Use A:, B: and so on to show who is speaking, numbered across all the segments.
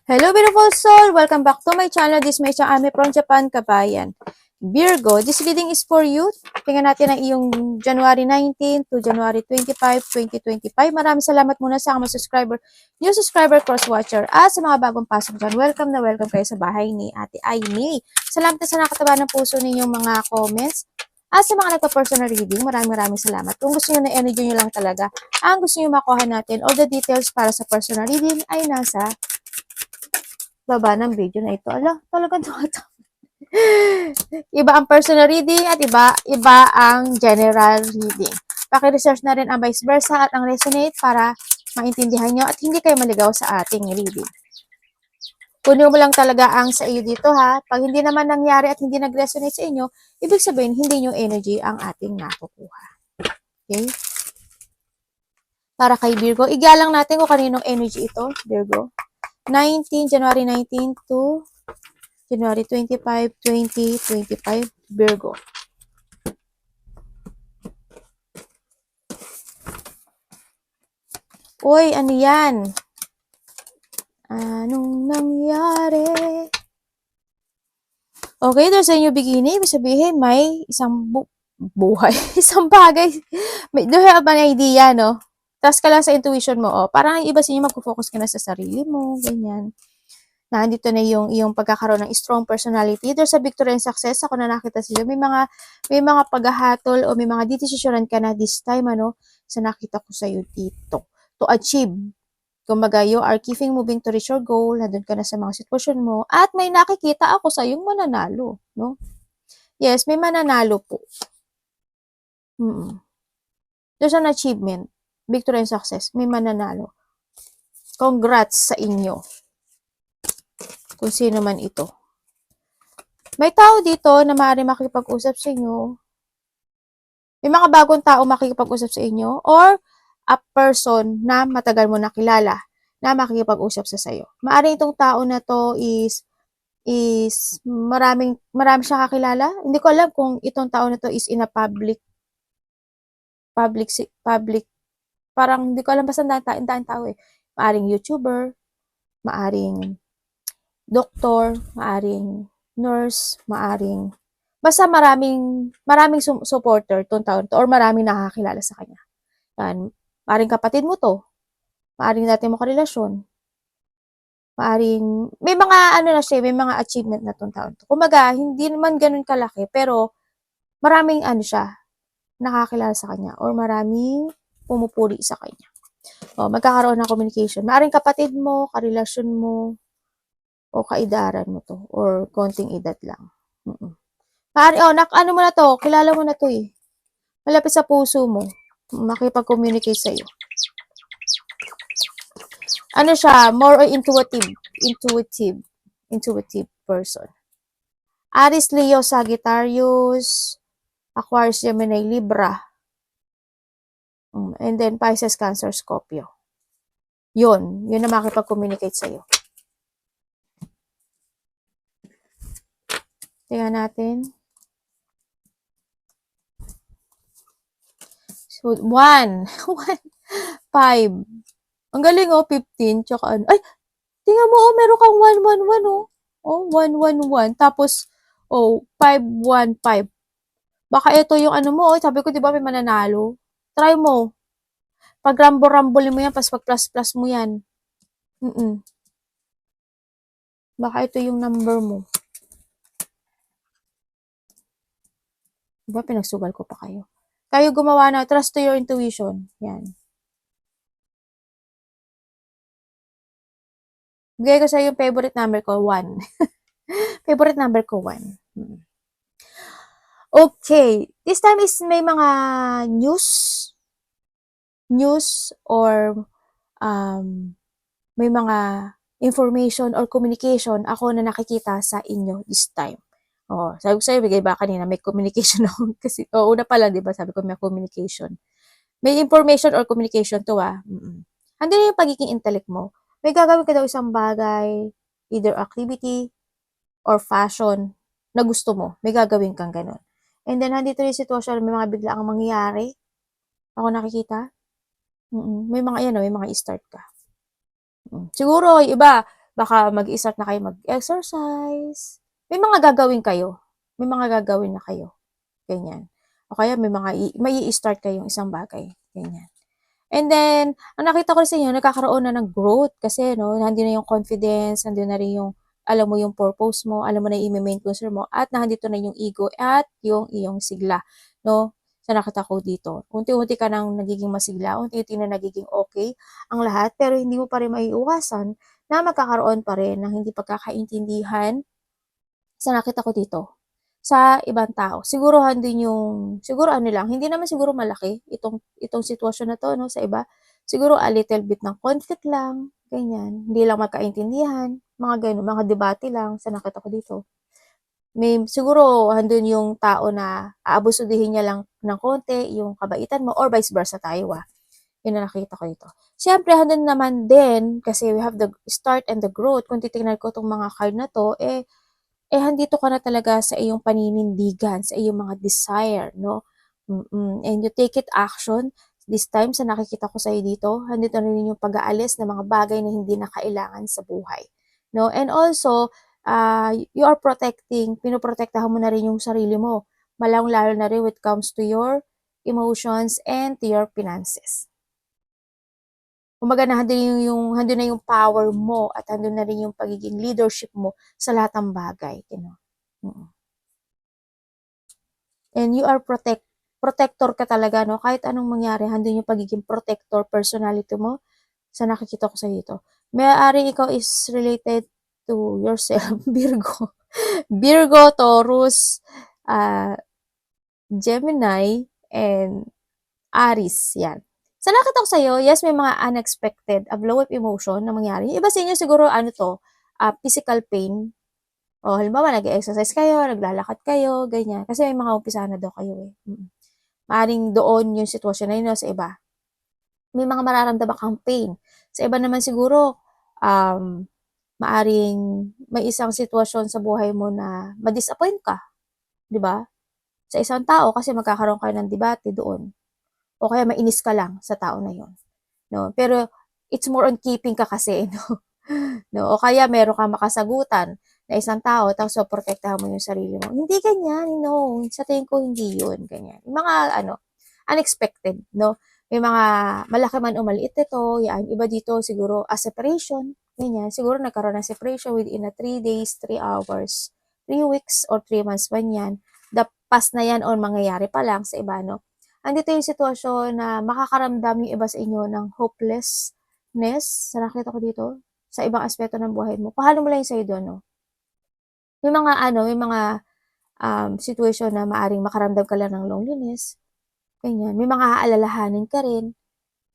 A: Hello, beautiful soul! Welcome back to my channel. This is my Ami from Japan, Kabayan. Virgo, this reading is for you. Tingnan natin ang iyong January 19 to January 25, 2025. Maraming salamat muna sa mga subscriber, new subscriber, cross-watcher. At sa mga bagong pasok dyan, welcome na welcome kayo sa bahay ni Ate Aimee. Salamat sa nakataba ng puso ninyong mga comments. At sa mga nagpa-personal reading, maraming salamat. Kung gusto nyo na energy nyo lang talaga, ang gusto nyo makuha natin, all the details para sa personal reading ay nasa baba ng video na ito. Ala, talagang tumatawa. Iba ang personal reading at iba ang general reading. Paki-research na rin ang vice versa at ang resonate para maintindihan nyo at hindi kayo maligaw sa ating reading. Kunin mo lang talaga ang sa iyo dito ha. Pag hindi naman nangyari at hindi nag-resonate sa inyo, ibig sabihin hindi nyo energy ang ating nakukuha. Okay? Para kay Virgo, igalang natin kung kaninong energy ito, Virgo. January 19 to January 25, 2025, Virgo. Uy, ano yan? Anong nangyari? Okay, there's a new beginning. Ibig sabihin, may isang buhay. Isang bagay. Do you have an idea, no? Task ka lang sa intuition mo. Oh. Parang iba sa inyo, mag-focus ka na sa sarili mo. Ganyan. Nandito na yung iyong pagkakaroon ng strong personality. There's a victory and success. Ako na nakita sa iyo. May mga paghahatol o may mga decisionan ka na this time, ano, sa nakita ko sa iyo dito. To achieve. Kumbaga, you are keeping moving to reach your goal. Nandun ka na sa mga sitwasyon mo. At may nakikita ako sa iyong mananalo, no? Yes, may mananalo po. There's an achievement. Victory and success. May mananalo. Congrats sa inyo. Kung sino man ito. May tao dito na maaari makikipag-usap sa inyo. May mga bagong tao makikipag-usap sa inyo or a person na matagal mo nakilala na makikipag-usap sa sayo. Maaari itong tao na to is marami siyang kakilala. Hindi ko alam kung itong tao na to is in a public parang hindi ko alam basta daan tao eh. Maaring YouTuber, maaring doktor, maaring nurse, maaring basta maraming supporter tong taon to or maraming nakakilala sa kanya. Yan, maaring kapatid mo to, maaring dati mo karelasyon, maaring may mga ano na siya, may mga achievement na tong taon to. Kumaga, hindi naman ganun kalaki pero maraming ano siya, nakakilala sa kanya or maraming pumupuri sa kanya. O, magkakaroon ng communication. Maaring kapatid mo, karelasyon mo, o kaidaran mo to, or konting edad lang. Maaari, ano mo na to, kilala mo na to eh. Malapit sa puso mo, makipag-communicate sa'yo. Ano siya, more intuitive person. Aries, Leo, Sagittarius, Aquarius, Gemini, Libra, and then Pisces, Cancer, Scorpio. Yun na makipag-communicate sa'yo. Tingnan natin. So, 1, 5. Ang galing, 15, tsaka ano. Ay, tingnan mo, meron kang 111, oh. 111. Tapos, 515. Baka ito yung ano mo, sabi ko, di ba may mananalo? Try mo. Pag rambo-rambole mo yan, pag-plus-plus mo yan. Baka ito yung number mo. Diba, pinagsugal ko pa kayo. Kayo gumawa na, trust to your intuition. Yan. Bigay ko sa yung favorite number ko, 1. Favorite number ko, 1. Okay. This time is may mga news or may mga information or communication ako na nakikita sa inyo this time. Sabi ko sa'yo, bigay ba kanina, may communication ako. Kasi, una pa lang, di ba, sabi ko may communication. May information or communication to, Andun yung pagiging intellect mo. May gagawin ka daw isang bagay, either activity or fashion na gusto mo. May gagawin kang ganun. And then, nandito yung sitwasyon, may mga bigla ang mangyayari. Ako nakikita. May mga yan, may mga i-start ka. Siguro, iba, Baka mag-start na kayo mag-exercise. May mga gagawin kayo. May mga gagawin na kayo. Ganyan. O kaya may i-start kayong isang bagay. Ganyan. And then, ang nakita ko sa inyo, nagkakaroon na ng growth kasi, no, nandun na yung confidence, nandun na rin yung, alam mo yung purpose mo, alam mo na yung main concern mo, at nandito na yung ego at yung iyong sigla, no? Sa nakita ko dito. Unti-unti ka nang nagiging masigla, unti-unti na nagiging okay ang lahat, pero hindi mo pa rin maiiwasan na magkakaroon pa rin ng hindi pagkakaintindihan sa nakita ko dito sa ibang tao. Siguruhan din siguro ano lang, hindi naman siguro malaki itong sitwasyon na 'to 'no, sa iba. Siguro a little bit ng conflict lang, ganyan. Hindi lang magkaintindihan, mga gano'n, mga debate lang sa nakita ko dito. Siguro andun yung tao na aabusuhin niya lang ng konti yung kabaitan mo or vice versa tayo, yun ang nakita ko dito. Siyempre andun naman din kasi we have the start and the growth. Kung titingnan ko 'tong mga card na 'to, handito ka na talaga sa iyong paninindigan, sa iyong mga desire, no? And you take it action. This time, sa nakikita ko sa'yo dito, handito na rin yung pag-aalis ng mga bagay na hindi na kailangan sa buhay. No? And also, you are pinoprotektahan mo na rin yung sarili mo. Malang-lalo na rin when it comes to your emotions and to your finances. Kumbaga handun na yung power mo at handun na rin yung pagiging leadership mo sa lahat ng bagay, Mm. And you are protector ka talaga, no? Kahit anong mangyari, handun yung pagiging protector personality mo sa nakikita ko sa dito. Maaari ikaw is related to yourself, Virgo. Virgo, Taurus, Gemini, and Aries, yan. Sa nakita ko sa'yo, yes, may mga unexpected, a blow up emotion na mangyari. Yung iba sa inyo siguro, physical pain. O, halimbawa, nag-exercise kayo, naglalakad kayo, ganyan. Kasi may mga umpisa na daw kayo eh. Maaring doon yung sitwasyon na yun sa iba. May mga mararamdaman kang pain. Sa iba naman siguro, maaring may isang sitwasyon sa buhay mo na ma-disappoint ka. Di ba? Sa isang tao kasi magkakaroon kayo ng debate doon. O kaya mainis ka lang sa tao na yon, no? Pero it's more on keeping ka kasi, no? No? O kaya meron kang makasagutan na isang tao tapos protektahan mo yung sarili mo. Hindi ganyan, no. Sa tingin ko hindi yun, ganyan. Yung mga unexpected, no? May mga malaki man o maliit ito, yan. Iba dito siguro a separation, ganyan. Siguro nagkaroon ng separation within 3 days, 3 hours, 3 weeks, or 3 months man yan. The past na yan or mangyayari pa lang sa iba, no? Andito yung sitwasyon na makakaramdam yung iba sa inyo ng hopelessness, sa nakita ko dito, sa ibang aspeto ng buhay mo. Paano mo lang yung sa'yo doon, no? May mga situation na maaring makaramdam ka lang ng loneliness, ganyan. May mga aalalahanin ka rin,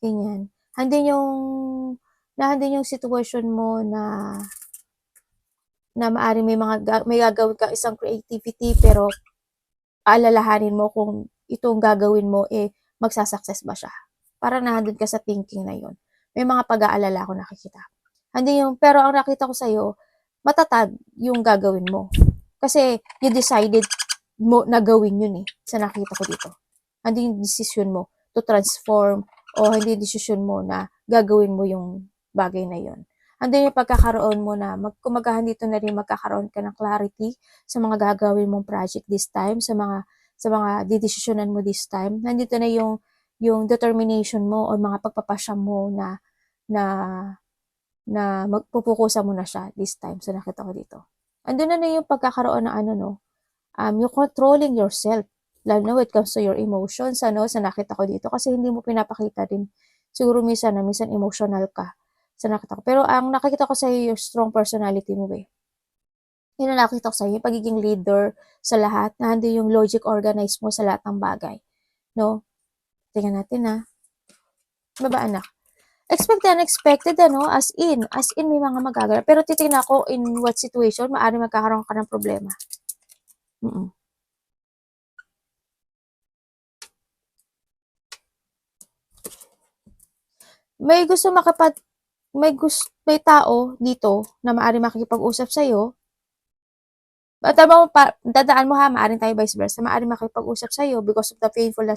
A: ganyan. Handin yung sitwasyon mo na maaring may gagawin kang isang creativity pero aalalahanin mo kung itong gagawin mo magsasucess ba siya. Parang nandun ka sa thinking na yun. May mga pag-aalala ako nakikita. Pero ang nakita ko sa'yo, matatag yung gagawin mo. Kasi you decided mo na gawin yun sa nakita ko dito. Hindi yung decision mo to transform o hindi yung decision mo na gagawin mo yung bagay na yun. Andun yung pagkakaroon mo na kumagahan dito na rin magkakaroon ka ng clarity sa mga gagawin mong project this time, sa mga didesisyonan mo this time. Nandito na yung determination mo o mga pagpapasya mo na magpupukusan mo na siya this time. So nakita ko dito. Andun na yung pagkakaroon ng yung controlling yourself. Lalo na when it comes to your emotions, sa nakita ko dito. Kasi hindi mo pinapakita din. Siguro minsan emotional ka sa nakita ko. Pero ang nakikita ko sa iyo, yung strong personality mo Yun ang nakita ko sa iyo, yung pagiging leader sa lahat, na handi yung logic organized mo sa lahat ng bagay. No? Tingnan natin Baba anak. Expected, unexpected, as in may mga magaganap. Pero titingnan ko in what situation, maaaring magkakaroon ka ng problema. May tao dito na maaaring makikipag-usap sa'yo. Dadaan mo maaaring tayo vice versa, maaaring makipag-usap sa'yo because of the painful na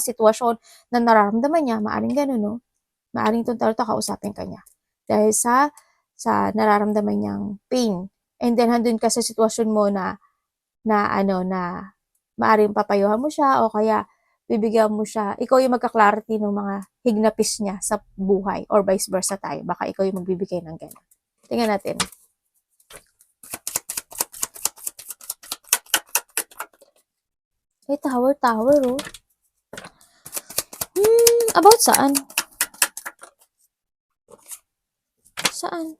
A: sitwasyon na nararamdaman niya, maaaring ganun, no? Maaaring itong tao kausapin ka niya. Dahil sa sa nararamdaman niyang pain. And then, handun ka sa sitwasyon mo na maaaring papayuhan mo siya o kaya bibigyan mo siya, ikaw yung magka-clarity ng mga hignapis niya sa buhay or vice versa tayo. Baka ikaw yung magbibigay ng gano'n. Tingnan natin. Tower, oh. About saan? Saan?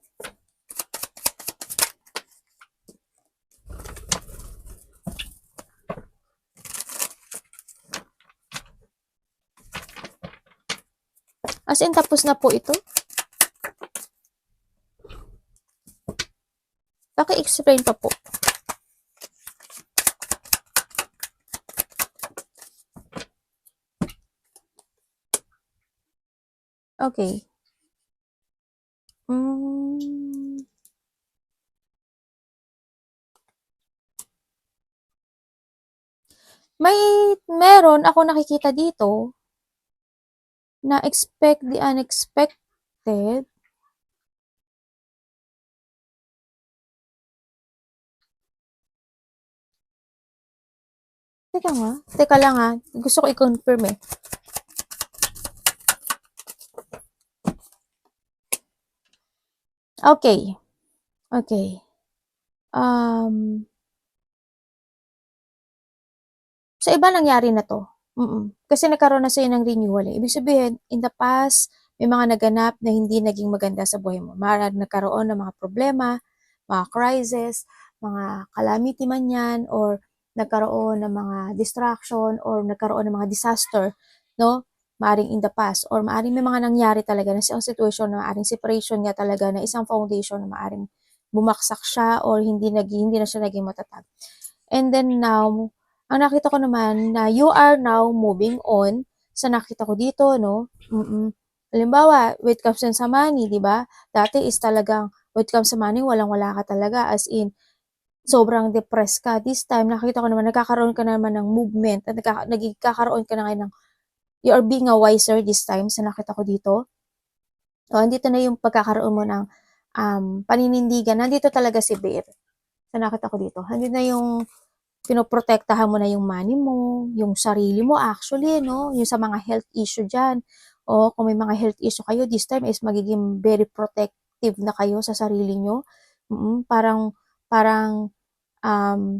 A: As in, tapos na po ito? Paki-explain pa po. Okay. Meron ako nakikita dito na expect the unexpected. Teka lang ha. Gusto ko i-confirm eh. Okay. Sa iba nangyari na to. Kasi nagkaroon na sa'yo ng renewal eh. Ibig sabihin, in the past, may mga naganap na hindi naging maganda sa buhay mo. Nagkaroon ng mga problema, mga crisis, mga calamity man yan, or nagkaroon ng mga distraction, or nagkaroon ng mga disaster, no? Maaring in the past, or maaring may mga nangyari talaga na isang situation na maaring separation niya talaga na isang foundation na maaring bumaksak siya or hindi na siya naging matatag. And then now, ang nakita ko naman na you are now moving on sa nakita ko dito, no? Halimbawa, when it comes sa money, di ba? Dati is talagang, when it comes sa money, walang-wala ka talaga. As in, sobrang depressed ka. This time, nakita ko naman, nagkakaroon ka naman ng movement at nagkakaroon ka na ngayon ng, you are being a wiser this time sa nakita ko dito. So, andito na yung pagkakaroon mo ng paninindigan. Nandito talaga si Bear. Sa nakita ko dito. Andito na yung pinoprotektahan mo na yung money mo, yung sarili mo actually, no? Yung sa mga health issue dyan. O kung may mga health issue kayo, this time is magiging very protective na kayo sa sarili nyo. Parang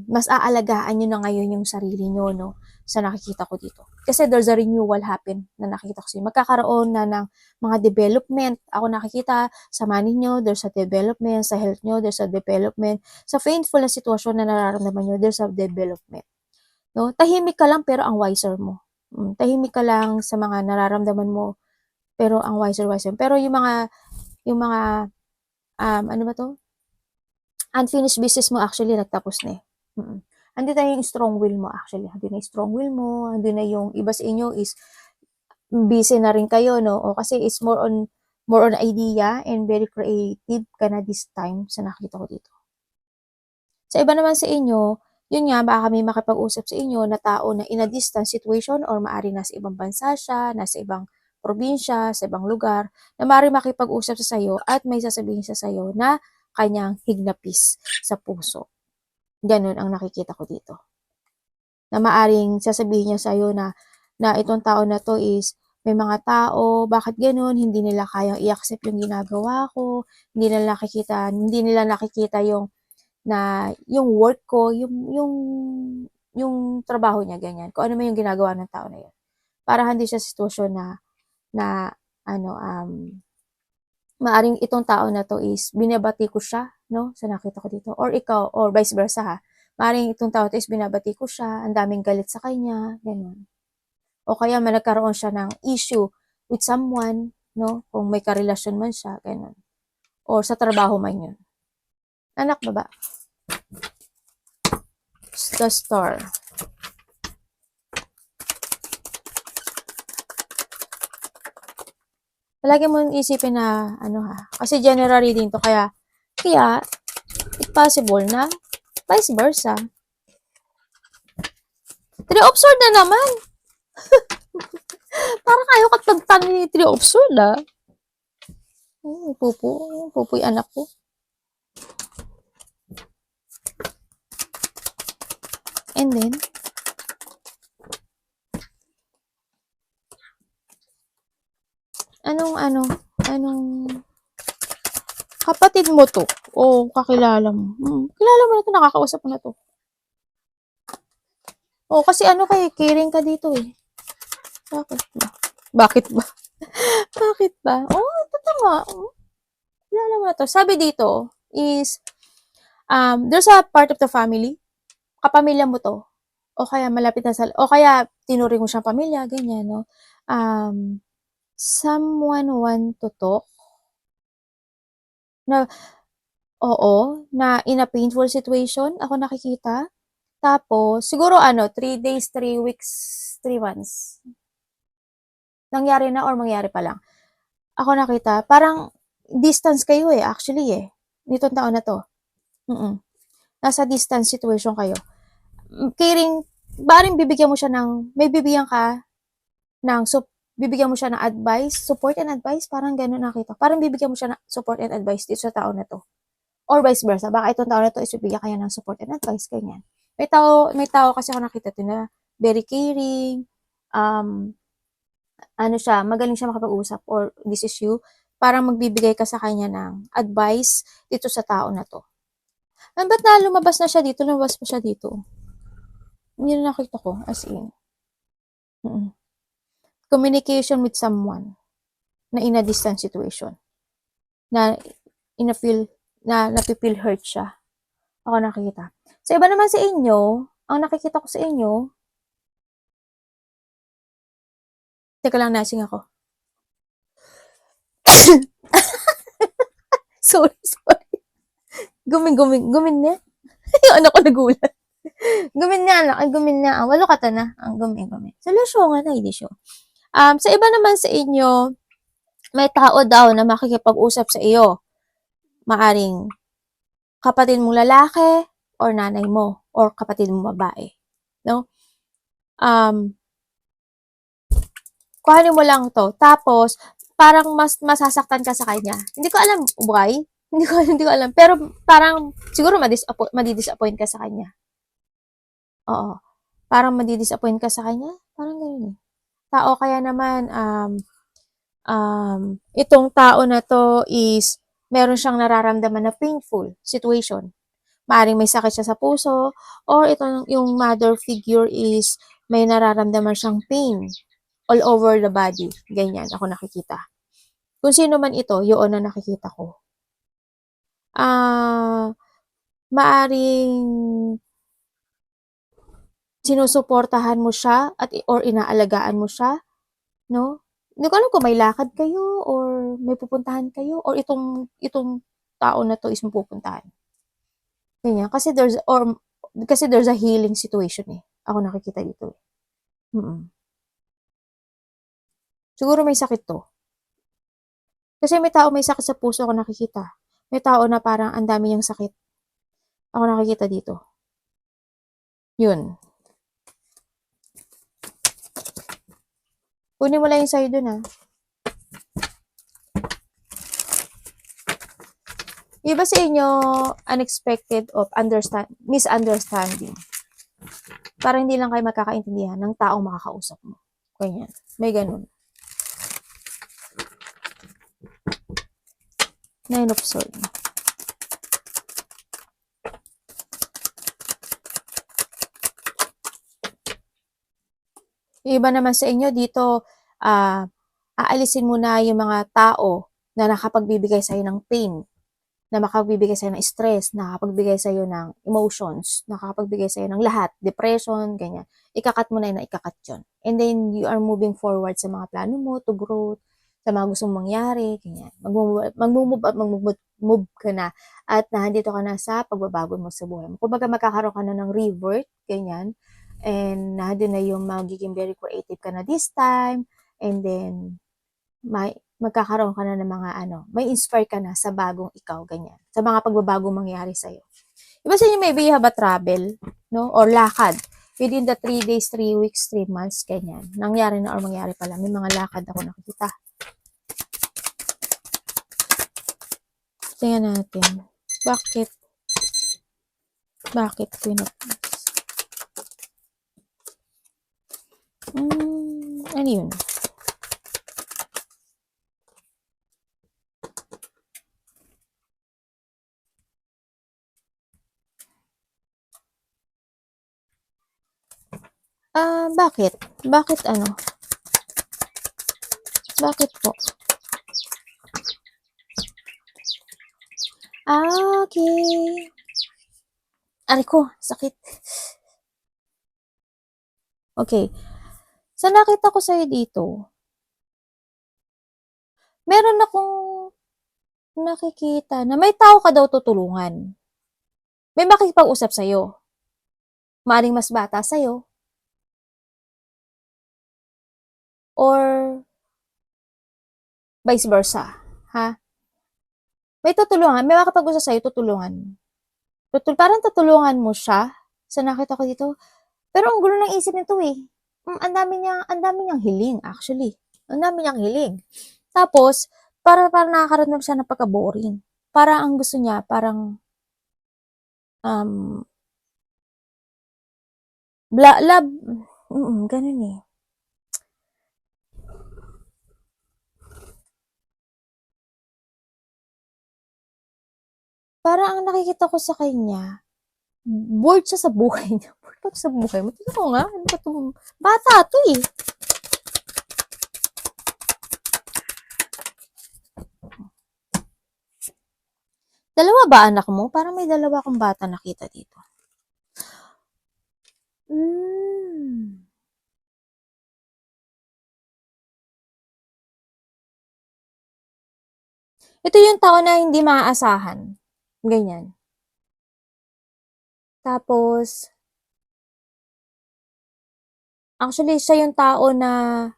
A: mas aalagaan nyo na ngayon yung sarili nyo, no? Sa nakikita ko dito. Kasi there's a renewal happen na nakikita ko sa'yo. Magkakaroon na ng mga development. Ako nakikita sa money nyo, there's a development. Sa health nyo, there's a development. Sa painful na sitwasyon na nararamdaman nyo, there's a development. No? Tahimik ka lang pero ang wiser mo. Tahimik ka lang sa mga nararamdaman mo pero ang wiser. Pero yung mga ano ba to? Unfinished business mo actually nagtapos na eh. Andun na yung strong will mo actually. Andun na yung strong will mo. Andun na yung iba sa inyo is busy na rin kayo, no? O kasi it's more on idea and very creative ka na this time sa nakita ko dito. Sa iba naman sa inyo, yun nga, baka kami makipag-usap sa inyo na tao na in a distance situation or maari nasa ibang bansa siya, nasa ibang probinsya, sa ibang lugar, na maari makipag-usap sa sayo at may sasabihin sa sayo na kanyang hignapis sa puso. Ganun ang nakikita ko dito. Na maaring sasabihin niya sa'yo na itong tao na to is may mga tao, bakit ganun, hindi nila kayang i-accept yung ginagawa ko, hindi nila nakikita yung work ko, yung trabaho niya, ganyan. Kung ano man yung ginagawa ng tao na yun. Para hindi siya sitwasyon maaring itong tao na to is binabati ko siya, no? Sa nakita ko dito. Or ikaw, or vice versa ha. Maaring itong tao to is binabati ko siya, ang daming galit sa kanya, ganun. O kaya may nagkaroon siya ng issue with someone, no? Kung may karelasyon man siya, ganun. Or sa trabaho man yun. Anak ba ba? The Star. Palagi mo isipin na, kasi generally din to, kaya, it's possible na, vice versa. Three of Swords na naman. Parang ayaw ka tagtangi ni Three of Swords, Pupo. Pupo yung anak ko. And then, anong kapatid mo to? O kakilala mo? Kilala mo na to, nakakausap mo na to. O, kasi caring ka dito eh. Bakit ba? Bakit ba? Bakit ba? Oh, totoo nga. Kilala mo na to. Sabi dito is, there's a part of the family, kapamilya mo to, o kaya malapit na o kaya tinuring mo siyang pamilya, ganyan, no? Someone want to talk, na, oo, na in a painful situation, ako nakikita. Tapos, siguro 3 days, 3 weeks, 3 months. Nangyari na or mangyari pa lang. Ako nakita, parang distance kayo eh, actually eh. Nitong taon na to. Nasa distance situation kayo. Caring, baring bibigyan mo siya may bibigyan ka ng, bibigyan mo siya ng advice, support and advice, parang gano'n nakita. Parang bibigyan mo siya ng support and advice dito sa tao na to. Or vice versa, baka itong tao na to is bibigyan kaya ng support and advice, ganyan. May tao kasi ako nakita to na very caring, magaling siya makapag-usap, or this is you, parang magbibigay ka sa kanya ng advice dito sa tao na to. Ba't na lumabas na siya dito? Lumabas pa siya dito. Hindi na nakita ko, as in. Communication with someone na in a distant situation. Na napipil hurt siya. Ako nakikita. Sa iba naman sa inyo, ang nakikita ko sa inyo, teka lang, nasing ako. sorry. Gumin na. Yung anak ko nagulat. Gumin na. Walo ka ta na. Ang gumin. Solusyon nga na, hindi siya. Sa iba naman sa inyo, may tao daw na makikipag-usap sa iyo. Maaring kapatid mong lalaki, or nanay mo, or kapatid mong babae. No? Kuhanin mo lang to. Tapos, parang mas masasaktan ka sa kanya. Hindi ko alam why. Hindi ko alam. Pero parang siguro madi-disappoint ka sa kanya. Oo. Parang madi-disappoint ka sa kanya. Parang gano'n eh. Tao kaya naman, itong tao na to is meron siyang nararamdaman na painful situation. Maaring may sakit siya sa puso, or yung mother figure is may nararamdaman siyang pain all over the body. Ganyan, ako nakikita. Kung sino man ito, yun na nakikita ko. Maaring sinusuportahan mo siya or inaalagaan mo siya, no? Hindi ko alam kung may lakad kayo or may pupuntahan kayo or itong tao na to is mapupuntahan. Ganyan. Kasi there's a healing situation eh. Ako nakikita dito. Siguro may sakit to. Kasi may tao may sakit sa puso ako nakikita. May tao na parang ang dami niyang sakit. Ako nakikita dito. Yun. Kunin mo lang yung sa'yo dun, ha. Iba sa inyo, unexpected of misunderstanding. Parang hindi lang kayo magkakaintindihan ng taong makakausap mo. Ganyan. May ganun. Nine of Swords. Iba naman sa inyo, dito, aalisin mo na yung mga tao na nakapagbibigay sa'yo ng pain, na makapagbibigay sa'yo ng stress, nakakapagbigay sa'yo ng emotions, nakakapagbigay sa'yo ng lahat, depression, ganyan. Ikakat mo na yun, ikakat yun. And then, you are moving forward sa mga plano mo to grow, sa mga gustong mangyari, ganyan. Mag-move ka na, at nandito ka na sa pagbabago mo sa buhay mo. Kumbaga, magkakaroon ka na ng revert, ganyan. And nandun na yung magiging very creative ka na this time, and then, magkakaroon ka na ng mga may inspire ka na sa bagong ikaw, ganyan. Sa mga pagbabagong mangyari sa'yo. Iba sa inyo, maybe you have a travel, no? Or lakad. Within the 3 days, 3 weeks, 3 months, ganyan. Nangyari na or mangyari pala. May mga lakad ako nakikita. Tingnan natin. Bakit? Bakit Queen of Wands? Ano yun? Bakit? Bakit ano? Bakit po? Okay. Aray ko, sakit. Okay. Sa nakita ko sa'yo dito, meron akong nakikita na may tao ka daw tutulungan. May makikipag-usap sa'yo. Maaring mas bata sa'yo. Or vice versa. Ha? May tutulungan. May makikipag-usap sa'yo, tutulungan. Parang tutulungan mo siya. Sa nakita ko dito. Pero ang gulo ng isip nito eh. Ang dami niyang hiling actually. Ang dami niyang hiling. Tapos, para nakakaramdam siya ng pagka-boring. Para ang gusto niya, parang, um, love, ganun eh. Para ang nakikita ko sa kanya, bored siya sa buhay niya. Bored ka sa buhay mo. Tignan ko nga, ano ba ito? Bata to eh. Dalawa ba anak mo? Parang may dalawa akong bata nakita dito. Ito yung tao na hindi maaasahan. Ganyan. Tapos, actually, siya yung tao na,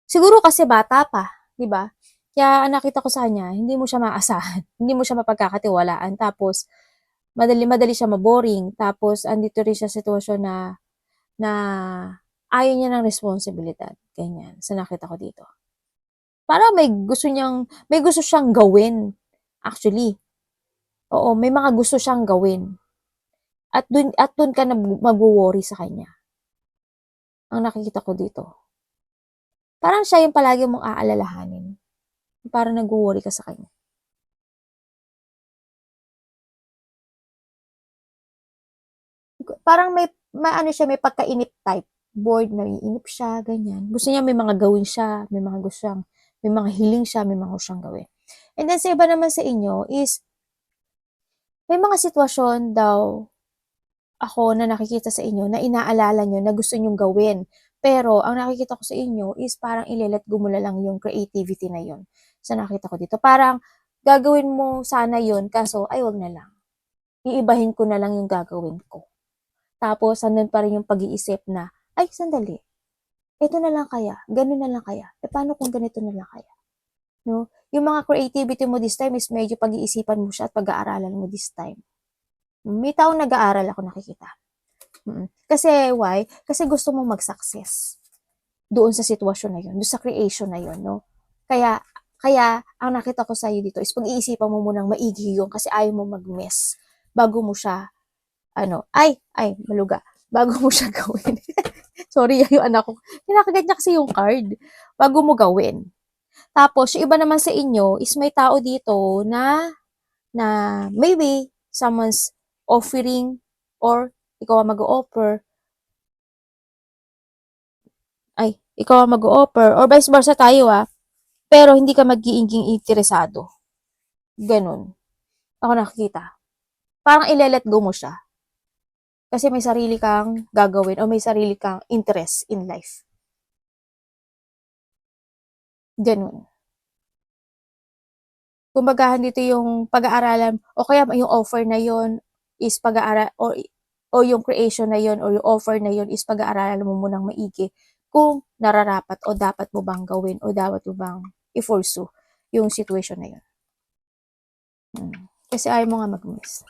A: siguro kasi bata pa, di ba? Kaya ang nakita ko sa kanya, hindi mo siya maaasahan. Hindi mo siya mapagkakatiwalaan. Tapos, madali siya maboring. Tapos, andito rin siya sa sitwasyon na ayaw niya ng responsibilidad. Ganyan. Sa nakita ko dito. Para may gusto siyang gawin. Actually. Oo, may mga gusto siyang gawin. At dun ka na mag-worry sa kanya. Ang nakikita ko dito. Parang siya yung palagi mong aalalahanin. Parang nag-worry ka sa kanya. Parang may ano siya, may pagkainip type. Bored, naiinip siya, ganyan. Gusto niya may mga gawin siya, may mga gusto siyang, may mga hiling siya, may mga gusto siyang gawin. And then sa iba naman sa inyo is, may mga sitwasyon daw ako na nakikita sa inyo na inaalala nyo na gusto nyong gawin. Pero, ang nakikita ko sa inyo is parang ilelet go mo na lang yung creativity na yun. Sa nakita ko dito. Parang, gagawin mo sana yun, kaso, ay, wag na lang. Iibahin ko na lang yung gagawin ko. Tapos, andun pa rin yung pag-iisip na, ay, sandali. Ito na lang kaya. Ganun na lang kaya. Paano kung ganito na lang kaya? No? Yung mga creativity mo this time is medyo pag-iisipan mo siya at pag-aaralan mo this time. May taong nag-aaral ako nakikita. Kasi, why? Kasi gusto mong mag-success doon sa sitwasyon na yun, doon sa creation na yun, no? Kaya, ang nakita ko sa'yo dito is pag-iisipan mo munang maigi yun kasi ayaw mo mag-mess bago mo siya, maluga, bago mo siya gawin. Sorry, yung anak ko. Kinakagat niya kasi yung card. Bago mo gawin. Tapos, yung iba naman sa inyo is may tao dito na maybe someone's offering or ikaw ang mag-offer. Ikaw ang mag-offer or vice versa tayo pero hindi ka mag-iinging interesado. Ganun. Ako nakikita. Parang ile-let go mo siya. Kasi may sarili kang gagawin o may sarili kang interest in life. Ganun. Kumbaga, dito yung pag-aaralan o kaya yung offer na yon is pag-aaral o yung creation na yon or yung offer na yon is pag-aaralan mo munang maigi kung nararapat o dapat mo bang gawin o dapat mo bang i-pursue yung situation na yon. Kasi ayaw mo nga mag-miss.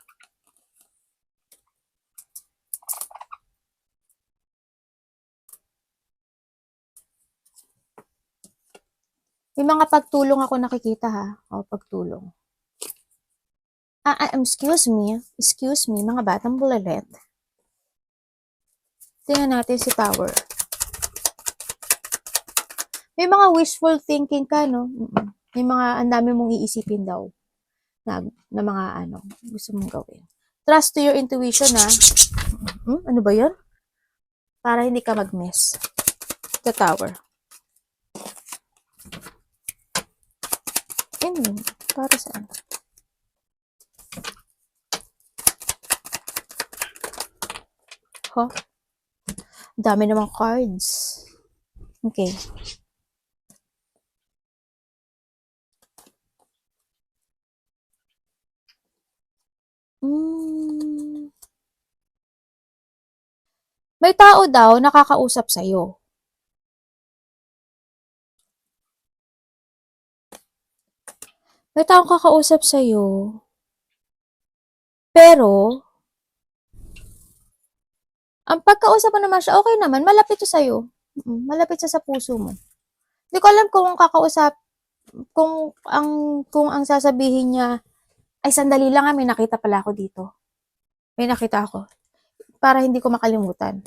A: May mga pagtulong ako nakikita ha. O, pagtulong. Excuse me, mga batang bulalet. Tingnan natin si Tower. May mga wishful thinking ka, no? May mga, ang dami mong iisipin daw na mga gusto mong gawin. Trust to your intuition, ha? Ano ba yun? Para hindi ka mag-miss. The Tower. Yun, para saan? Huh? Dami namang cards. Okay. May tao daw nakakausap sa'yo. May taong kakausap sa'yo. Pero, ang pagkausap mo naman siya, okay naman, malapit siya sa'yo. Malapit siya sa puso mo. Hindi ko alam kung kung ang sasabihin niya, ay sandali lang may nakita pala ako dito. May nakita ako. Para hindi ko makalimutan.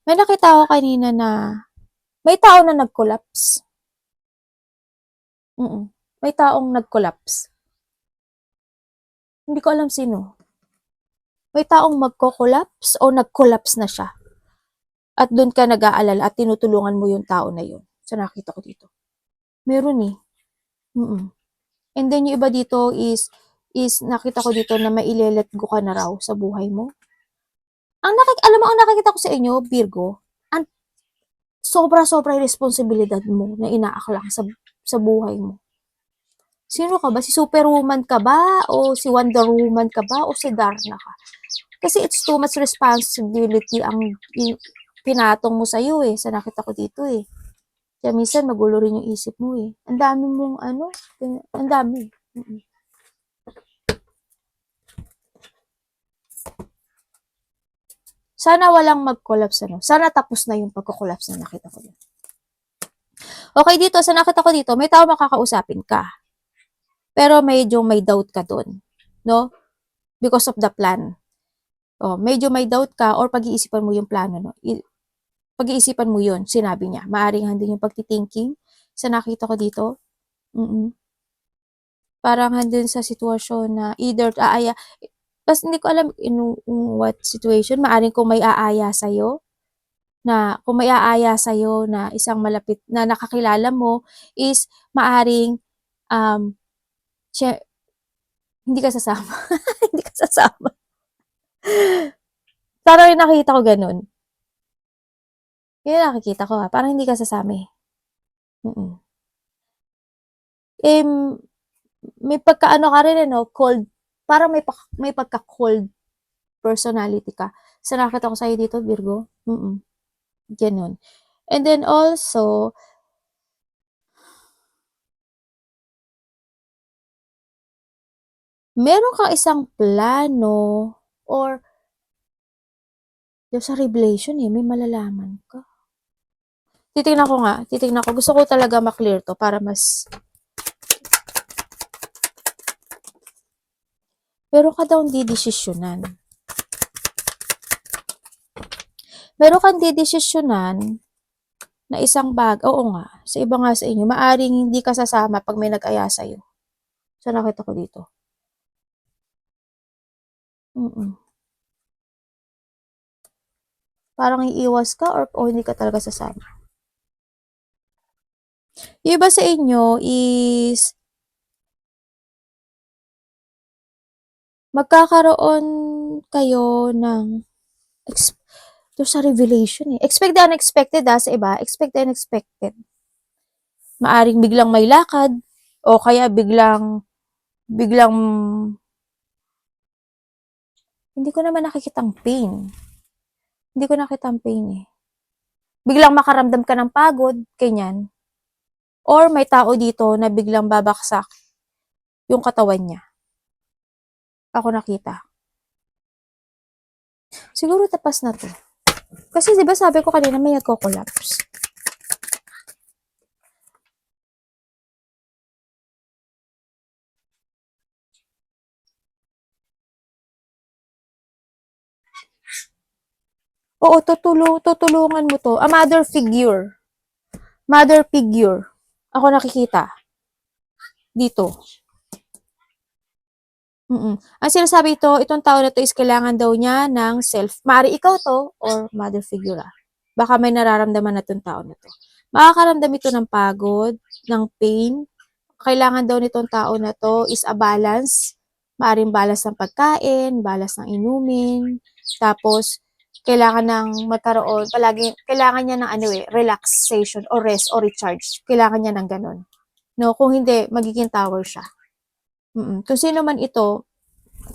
A: May nakita ako kanina na may tao na nag-collapse. May taong nag-collapse. Hindi ko alam sino. May taong magko-collapse o nag-collapse na siya. At doon ka nag-aalala at tinutulungan mo yung tao na yun. So, nakita ko dito. Meron eh. And then, yung iba dito is nakita ko dito na mailelet go ka na raw sa buhay mo. Alam mo, ang nakikita ko sa inyo, Virgo, sobra-sobra responsibilidad mo na inaakla sa buhay mo. Sino ka ba? Si Superwoman ka ba? O si Wonder Woman ka ba? O si Darna ka? Kasi it's too much responsibility ang pinatong mo sa'yo eh. Sa nakita ko dito eh. Kaya minsan magulo rin yung isip mo eh. Ang dami mong ang dami. Sana walang mag-collapse Sana tapos na yung pagko-collapse na nakita ko dito. Okay, dito, sa nakita ko dito, may tao makakausapin ka. Pero medyo may doubt ka dun. No? Because of the plan. Medyo may doubt ka or pag-iisipan mo yung plano. No? Pag-iisipan mo yun, sinabi niya. Maaring handun yung pagtithinking sa nakita ko dito. Parang handun sa sitwasyon na either basta hindi ko alam in what situation. Maaring kung may aaya sa'yo, na isang malapit na nakakilala mo is maaring hindi ka sasama. Hindi ka sasama. Parang yung nakita ko ganun. Yun nakikita ko ha. Parang hindi ka sasama eh. May pagkaano ka rin cold. Parang may pagka-cold personality ka. Sa nakita ko sa'yo dito, Virgo. Ganun. And then also, meron kang isang plano or sa revelation may malalaman ka. Titingnan ko. Gusto ko talaga ma-clear to para mas meron ka daw didesisyonan. Meron kang didesisyonan na isang oo nga, sa iba nga sa inyo, maaring hindi ka sasama pag may nag-aya sa'yo. So, nakita ko dito. Parang iiwas ka o hindi ka talaga sasama. Yung iba sa inyo is magkakaroon kayo ng sa revelation eh. Expect the unexpected sa iba. Expect the unexpected. Maaring biglang may lakad o kaya biglang hindi ko naman nakikitang pain. Hindi ko nakitang pain eh. Biglang makaramdam ka ng pagod, ganyan. Or may tao dito na biglang babaksak yung katawan niya. Ako nakita. Siguro tapas na to. Kasi diba sabi ko kanina may nagko-collapse. Oo, tutulungan mo to. A mother figure. Mother figure. Ako nakikita. Dito. Ang sinasabi itong tao na to is kailangan daw niya ng maari ikaw to or mother figure. Baka may nararamdaman na itong tao na to. Makakaramdam ito ng pagod, ng pain. Kailangan daw nitong tao na to is a balance. Maaring balance ng pagkain, balance ng inumin. Tapos, kailangan ng magkaroon, palagi, kailangan niya ng relaxation or rest or recharge. Kailangan niya ng ganun. No, kung hindi, magiging tower siya. Kung sino man ito,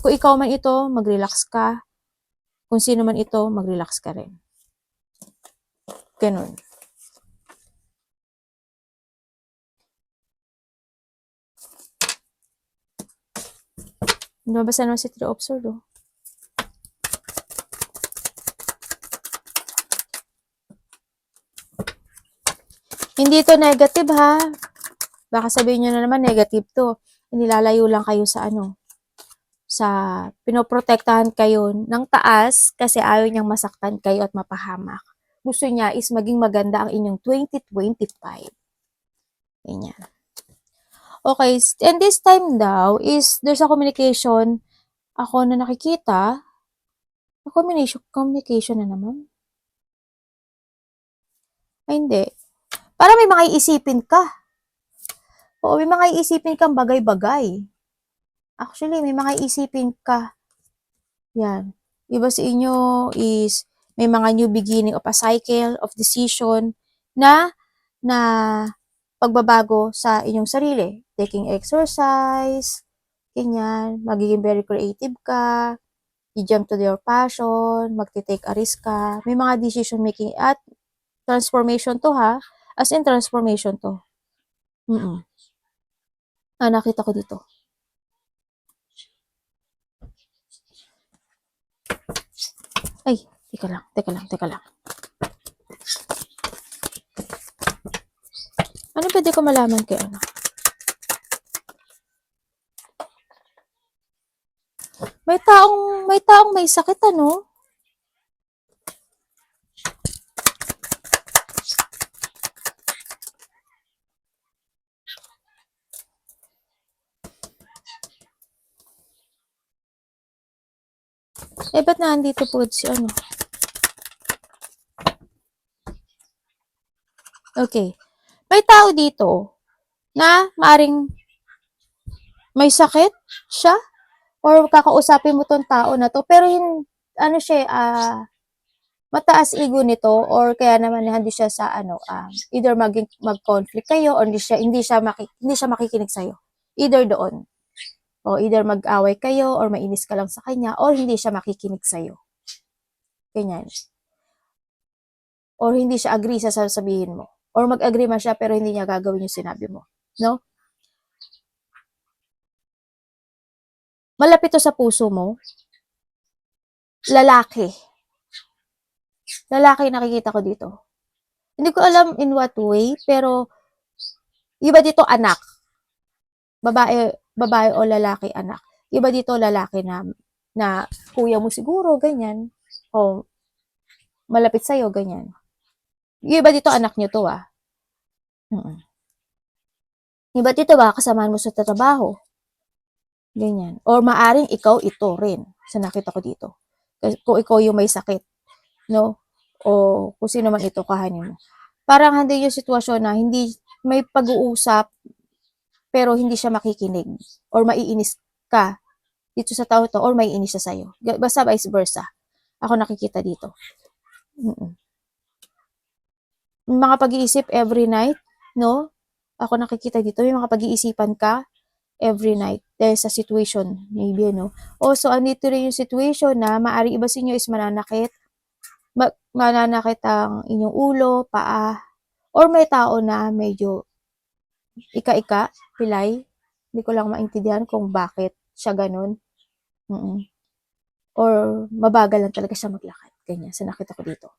A: kung ikaw man ito, mag-relax ka. Kung sino man ito, mag-relax ka rin. Ganun. Nabasa naman si Three of Swords, oh. Hindi to negative, ha? Baka sabihin nyo na naman, negative to. Nilalayo lang kayo sa pinoprotektahan kayo ng taas kasi ayaw niyang masaktan kayo at mapahamak. Gusto niya is maging maganda ang inyong 2025. Ganyan. Okay, and this time daw is there's a communication ako na nakikita. Communication na naman. Ay, hindi. Para may mga iisipin ka. Oo, may mga iisipin kang bagay-bagay. Actually, may mga iisipin ka. Yan. Iba sa inyo is may mga new beginning of a cycle of decision na pagbabago sa inyong sarili. Taking exercise, ganyan, magiging very creative ka, i-jump to your passion, magti-take a risk ka. May mga decision making at transformation to, ha? As in transformation to. Nakita ko dito. Ay, teka lang. Ano pwede ko malaman kay ano? May taong may sakit, ano? Ba't nandito po si ano? Okay. May tao dito na maaring may sakit siya or kakausapin mo tong tao na to pero ano siya mataas ego nito or kaya naman hindi siya sa either mag-conflict kayo or hindi siya makikinig sa iyo. Either doon. O either mag-away kayo or mainis ka lang sa kanya or hindi siya makikinig sa iyo. Ganyan. Or hindi siya agree sa sasabihin mo. Or mag-agree man siya pero hindi niya gagawin yung sinabi mo. No? Malapit to sa puso mo. Lalaki nakikita ko dito. Hindi ko alam in what way, pero iba dito anak. Babae o lalaki anak. Iba dito lalaki na kuya mo siguro, ganyan. O malapit sa'yo, ganyan. Iba dito anak nyo to, Iba dito kasamahan mo sa trabaho. Ganyan. Or maaring ikaw ito rin. Sa nakita ko dito. Kung ikaw yung may sakit. No? O kung sino man ito kahanin mo. Parang hindi yung sitwasyon na hindi may pag-uusap pero hindi siya makikinig or maiinis ka dito sa tao to or maiinis siya sa'yo. Basta vice versa. Ako nakikita dito. Mga pag-iisip every night, no? Ako nakikita dito, may mga pag-iisipan ka every night dahil sa situation, maybe, no? Also, andito rin yung situation na maaari iba sa inyo is mananakit ang inyong ulo, paa, or may tao na medyo ika-ika, pilay. Hindi ko lang maintindihan kung bakit siya ganun. Or mabagal lang talaga siya maglakad. Ganyan, sa nakita ko dito.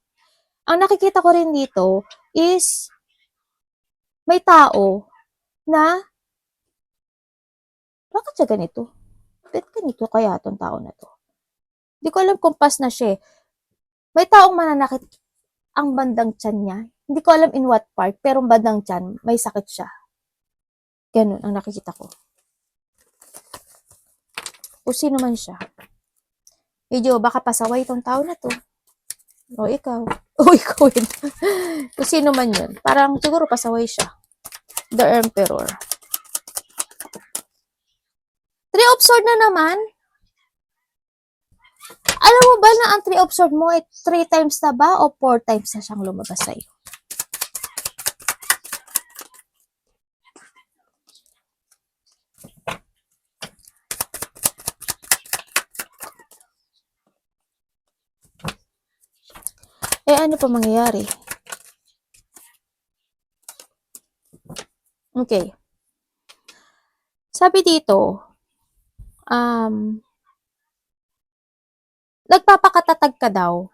A: Ang nakikita ko rin dito is may tao na bakit siya ganito? Bakit ganito kaya itong tao na to? Hindi ko alam kung pas na siya. May taong mananakit ang bandang tiyan niya. Hindi ko alam in what part, pero bandang tiyan, may sakit siya. Ganun ang nakikita ko. O sino man siya. Medyo baka pasaway itong tao na to. O ikaw. O ikaw yun. Kung sino man yun. Parang siguro pasaway siya. The Emperor. Three of Swords na naman. Alam mo ba na ang Three of Swords mo ay 3 times na ba o 4 times na siyang lumabas sa'yo? Ano pa mangyayari? Okay. Sabi dito, nagpapakatatag ka daw,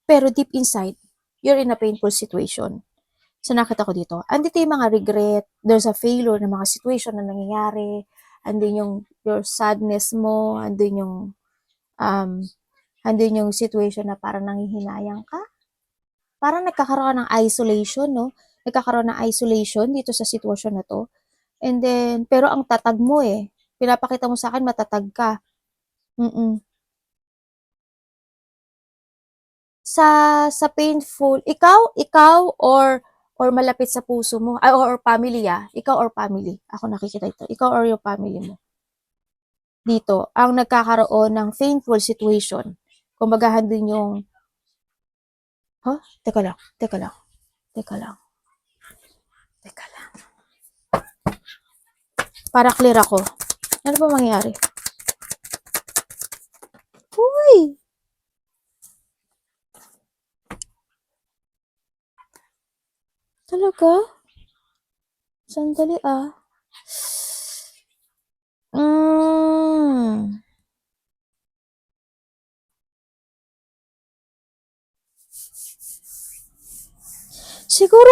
A: pero deep inside, you're in a painful situation. So, nakita ko dito. Andito yung mga regret, there's a failure ng mga situation na nangyayari, andun yung your sadness mo, andun yung situation na parang nanghihinayang ka. Parang nagkakaroon ng isolation, no? Nagkakaroon ng isolation dito sa sitwasyon na to. And then, pero ang tatag mo pinapakita mo sa akin matatag ka. Sa painful, ikaw or malapit sa puso mo, or family ikaw or family, ako nakikita ito, ikaw or your family mo. Dito, ang nagkakaroon ng painful situation. Kumbaga, din yung, Teka lang. Para clear ako. Ano ba mangyayari? Uy! Talaga? Sandali Siguro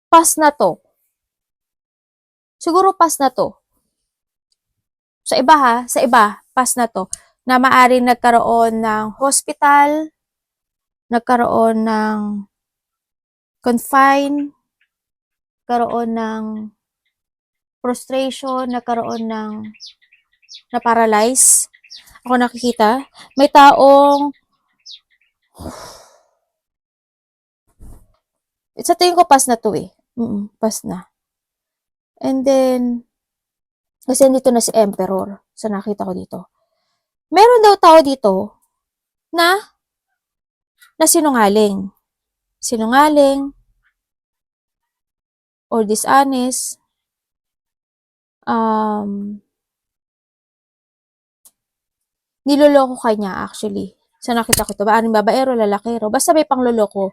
A: pass na to. Sa iba, pass na to. Na maaaring nagkaroon ng hospital, nagkaroon ng confine, nagkaroon ng frustration, nagkaroon ng na-paralyze. Ako nakikita. May taong sa tingin ko pass na to pass na. And then, kasi dito na si Emperor. Sa nakita ko dito. Meron daw tao dito na sinungaling. Or dishonest. Niloloko ka niya actually. Sa nakita ko to, babaero, lalakero. Basta may pangloloko.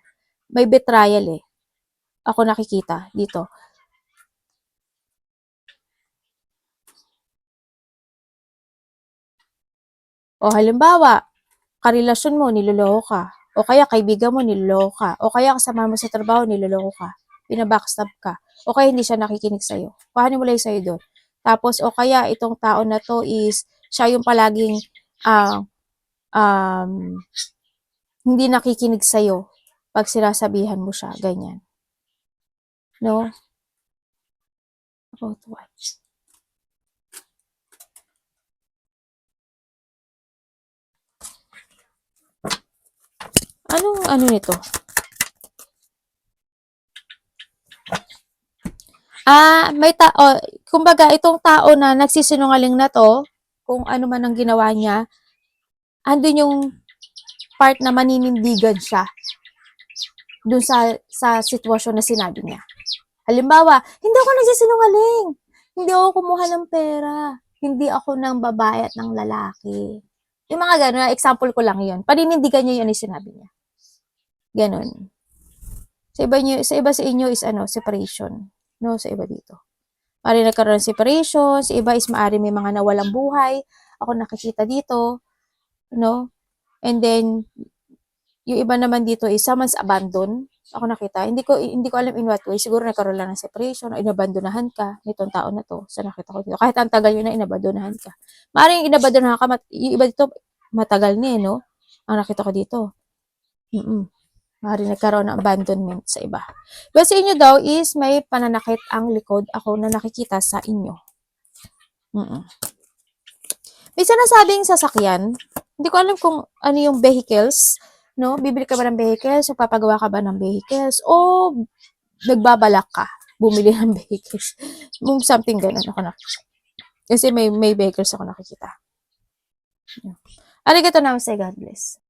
A: May betrayal Ako nakikita dito. O halimbawa, karelasyon mo, niloloko ka. O kaya kaibigan mo, niloloko ka. O kaya kasama mo sa trabaho, niloloko ka. Pinabackstab ka. O kaya hindi siya nakikinig sa'yo. Paano mo lang sa'yo doon? Tapos, o kaya itong tao na to is, siya yung palaging hindi nakikinig sa'yo pag sinasabihan mo siya. Ganyan. No? About what? Ano nito? Kumbaga, itong tao na nagsisinungaling na to, kung ano man ang ginawa niya, andun yung part na maninindigan siya dun sa sitwasyon na sinabi niya. Halimbawa, hindi ako nagsisinungaling. Hindi ako kumuha ng pera. Hindi ako ng babae at ng lalaki. Yung mga gano'n, example ko lang yun. Paninindigan niya yun yung sinabi niya. Ganon. Sa iba sa inyo is separation. No, sa iba dito. Maari nagkaroon ng separation, sa iba is maari may mga nawalang buhay. Ako nakikita dito, no? And then yung iba naman dito is someone's abandoned. Ako nakita, hindi ko alam in what way. Siguro nagkaroon lang ng separation o inabandonahan ka nitong tao na to. Sa nakita ko dito. Kahit ang tagal yun na inabandonahan ka. Maaaring inabandonahan ka, yung iba dito matagal na no? Ang nakita ko dito. Maaaring nagkaroon ng abandonment sa iba. Pero sa inyo daw is may pananakit ang likod ako na nakikita sa inyo. May sinasabing sasakyan. Hindi ko alam kung ano yung vehicles. No? Bibili ka ba ng vehicles? O papagawa ka ba ng vehicles? O nagbabalak ka bumili ng vehicles? Something ganun ako nakikita. Kasi may vehicles ako nakikita. Arigato namaste, God bless.